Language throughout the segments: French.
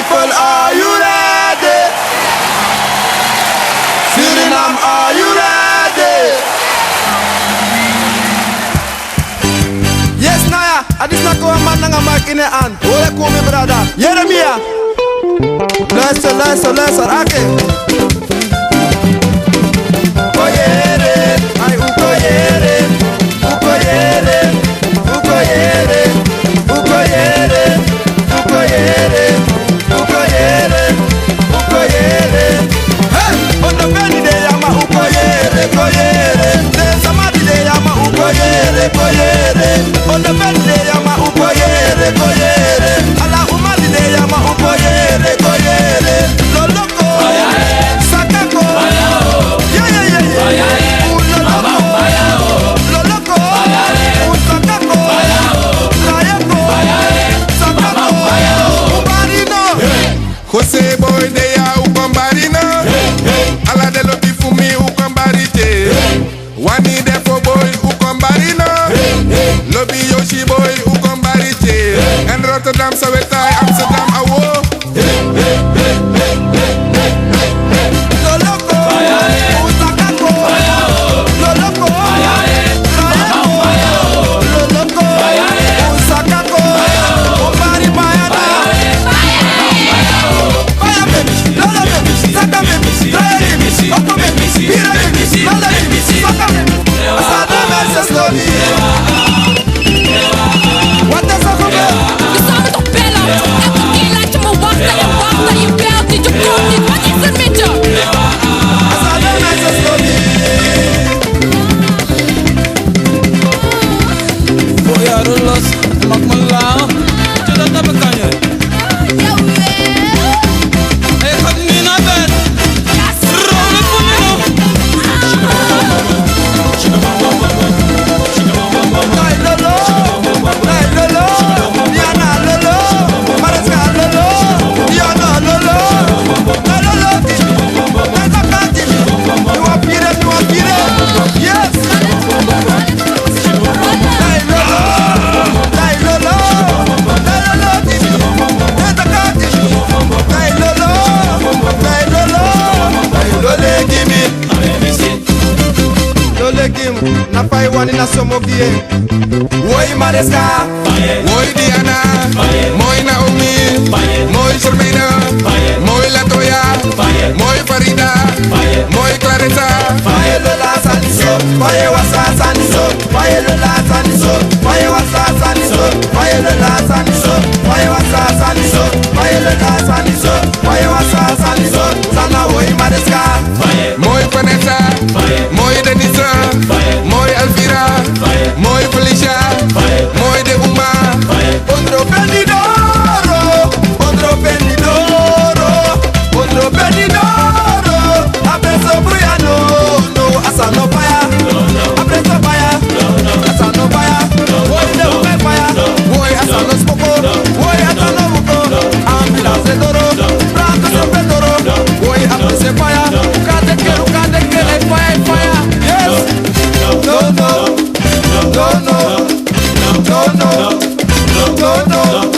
people, are you ready? Suriname, are you ready? Yes, Naya, adis na ko man nga mic in hand. Ole ko mi brother. Jeremia. Luister, ake. Ukoyere, ay ukoyere, ukoyere, ukoyere, ukoyere, ukoyere, ukoyere, ukoyere. Hey, on the belly de yama ukoyere, koyere. There's somebody de yama ukoyere, koyere. On the belly de yama ukoyere, koyere. Ala umali de yama ukoyere, koyere. Loloko, sakako, Jose boy de ya ukombarina Ala de loti fumi ukombarite Wani defo boy ukombarina Lobby Yoshi boy ukombarite En Rotterdam Sawetai Amsterdam awo na fai wani na somo vie. Woi Mareska, Moi Diana Moi Naomi Moi Shermina Moi Latoya Moi Farida Moi Clarissa Faye Lola Saniso, Faye Wasa Saniso, Faye Lola Saniso, Faye Wasa Saniso, Faye Lola Saniso, Faye Wasa Saniso, Faye Lola Saniso, Faye Wasa Saniso, Sana Woi Mareska, Moi Vanessa Moi Denisa Moi Alvira Moi Felicia Moi de Uma Ondro Benidoro, Ondro Benidoro, Ondro Benidoro, Abeso Briano, no Asano Fire, Abeso Fire, Asano Fire, Woi de Ume Fire, Woi Asano Spoko, Woi Asano Muko, Ambulance Doro, Branco Sopetoro, Woi Abeso Fire, Ukadeke, fire, yes, no, no, no, no, no, no, no, no, no.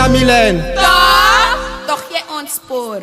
Mylène. Toch je ons spoor.